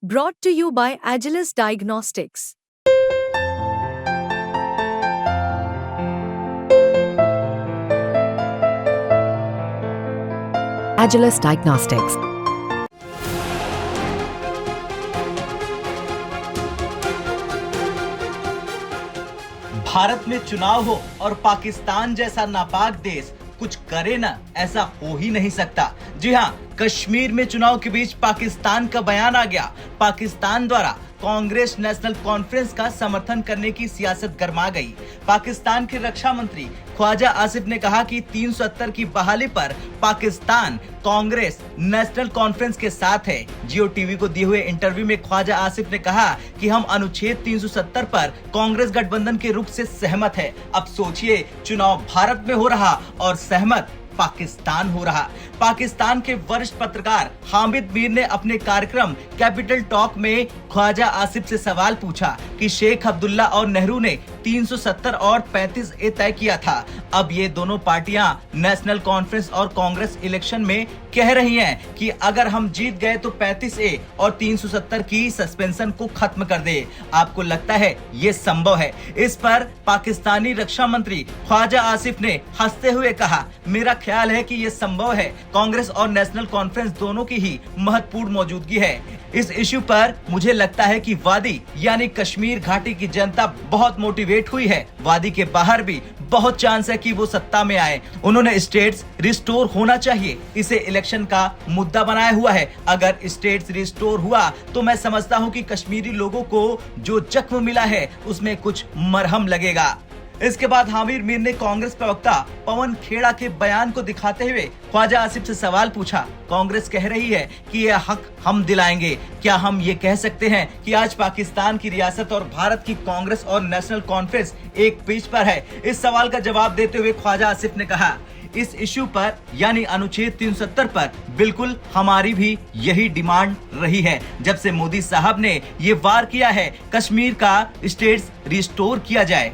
Brought to you by Agilus Diagnostics. Agilus Diagnostics. Bharat में चुनाव हो और पाकिस्तान जैसा नापाक देश कुछ करे ना, ऐसा हो ही नहीं सकता। जी हाँ, कश्मीर में चुनाव के बीच पाकिस्तान का बयान आ गया। पाकिस्तान द्वारा कांग्रेस नेशनल कॉन्फ्रेंस का समर्थन करने की सियासत गरमा गई। पाकिस्तान के रक्षा मंत्री ख्वाजा आसिफ ने कहा कि 370 की बहाली पर पाकिस्तान कांग्रेस नेशनल कॉन्फ्रेंस के साथ है। जियो टीवी को दिए हुए इंटरव्यू में ख्वाजा आसिफ ने कहा कि हम अनुच्छेद 370 पर कांग्रेस गठबंधन के रुख से सहमत है। अब सोचिए, चुनाव भारत में हो रहा और सहमत पाकिस्तान हो रहा। पाकिस्तान के वरिष्ठ पत्रकार हामिद मीर ने अपने कार्यक्रम कैपिटल टॉक में ख्वाजा आसिफ से सवाल पूछा कि शेख अब्दुल्ला और नेहरू ने 370 और 35A तय किया था। अब ये दोनों पार्टियां नेशनल कॉन्फ्रेंस और कांग्रेस इलेक्शन में कह रही हैं कि अगर हम जीत गए तो 35A और 370 की सस्पेंशन को खत्म कर दे। आपको लगता है ये संभव है? इस पर पाकिस्तानी रक्षा मंत्री ख्वाजा आसिफ ने हंसते हुए कहा, मेरा ख्याल है कि ये संभव है। कांग्रेस और नेशनल कॉन्फ्रेंस दोनों की ही महत्वपूर्ण मौजूदगी है। इस इश्यू पर मुझे लगता है कि वादी यानी कश्मीर घाटी की जनता बहुत मोटिवेट हुई है। वादी के बाहर भी बहुत चांस है कि वो सत्ता में आए। उन्होंने स्टेट्स रिस्टोर होना चाहिए, इसे इलेक्शन का मुद्दा बनाया हुआ है। अगर स्टेट्स रिस्टोर हुआ तो मैं समझता हूँ कि कश्मीरी लोगों को जो जख्म मिला है उसमें कुछ मरहम लगेगा। इसके बाद हामिद मीर ने कांग्रेस प्रवक्ता पवन खेड़ा के बयान को दिखाते हुए ख्वाजा आसिफ से सवाल पूछा। कांग्रेस कह रही है कि यह हक हम दिलाएंगे। क्या हम ये कह सकते हैं कि आज पाकिस्तान की रियासत और भारत की कांग्रेस और नेशनल कॉन्फ्रेंस एक पिच पर है? इस सवाल का जवाब देते हुए ख्वाजा आसिफ ने कहा, इस इश्यू पर यानी अनुच्छेद 370 पर बिल्कुल हमारी भी यही डिमांड रही है। जब से मोदी साहब ने ये वार किया है, कश्मीर का स्टेट्स रिस्टोर किया जाए।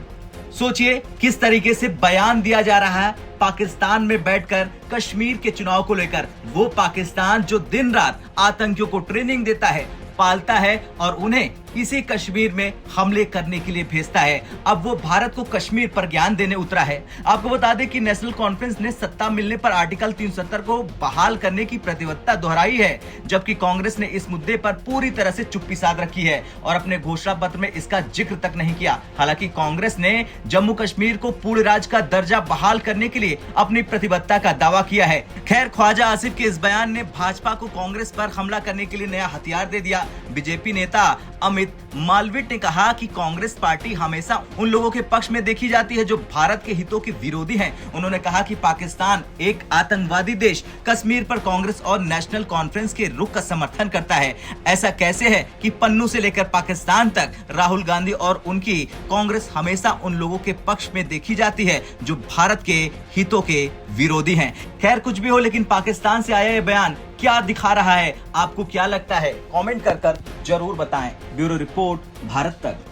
सोचिए किस तरीके से बयान दिया जा रहा है पाकिस्तान में बैठकर कश्मीर के चुनाव को लेकर। वो पाकिस्तान जो दिन रात आतंकियों को ट्रेनिंग देता है, पालता है और उन्हें इसी कश्मीर में हमले करने के लिए भेजता है। अब वो भारत को कश्मीर पर ज्ञान देने उतरा है। आपको बता दें कि नेशनल कॉन्फ्रेंस ने सत्ता मिलने पर आर्टिकल 370 को बहाल करने की प्रतिबद्धता दोहराई है, जबकि कांग्रेस ने इस मुद्दे पर पूरी तरह से चुप्पी साध रखी है और अपने घोषणा पत्र में इसका जिक्र तक नहीं किया। हालांकि कांग्रेस ने जम्मू कश्मीर को पूर्ण राज्य का दर्जा बहाल करने के लिए अपनी प्रतिबद्धता का दावा किया है। खैर, ख्वाजा आसिफ के इस बयान ने भाजपा को कांग्रेस पर हमला करने के लिए नया हथियार दे दिया। बीजेपी नेता अमित मालवीय ने कहा कि कांग्रेस पार्टी हमेशा उन लोगों के पक्ष में देखी जाती है जो भारत के हितों के विरोधी हैं। उन्होंने कहा कि पाकिस्तान एक आतंकवादी देश कश्मीर पर कांग्रेस और नेशनल कॉन्फ्रेंस के रुख का समर्थन करता है। ऐसा कैसे है कि पन्नू से लेकर पाकिस्तान तक राहुल गांधी और उनकी कांग्रेस हमेशा उन लोगों के पक्ष में देखी जाती है जो भारत के हितों के विरोधी हैं। खैर, कुछ भी हो, लेकिन पाकिस्तान से आया ये बयान क्या दिखा रहा है? आपको क्या लगता है? कमेंट कर जरूर बताएं। ब्यूरो रिपोर्ट, भारत तक।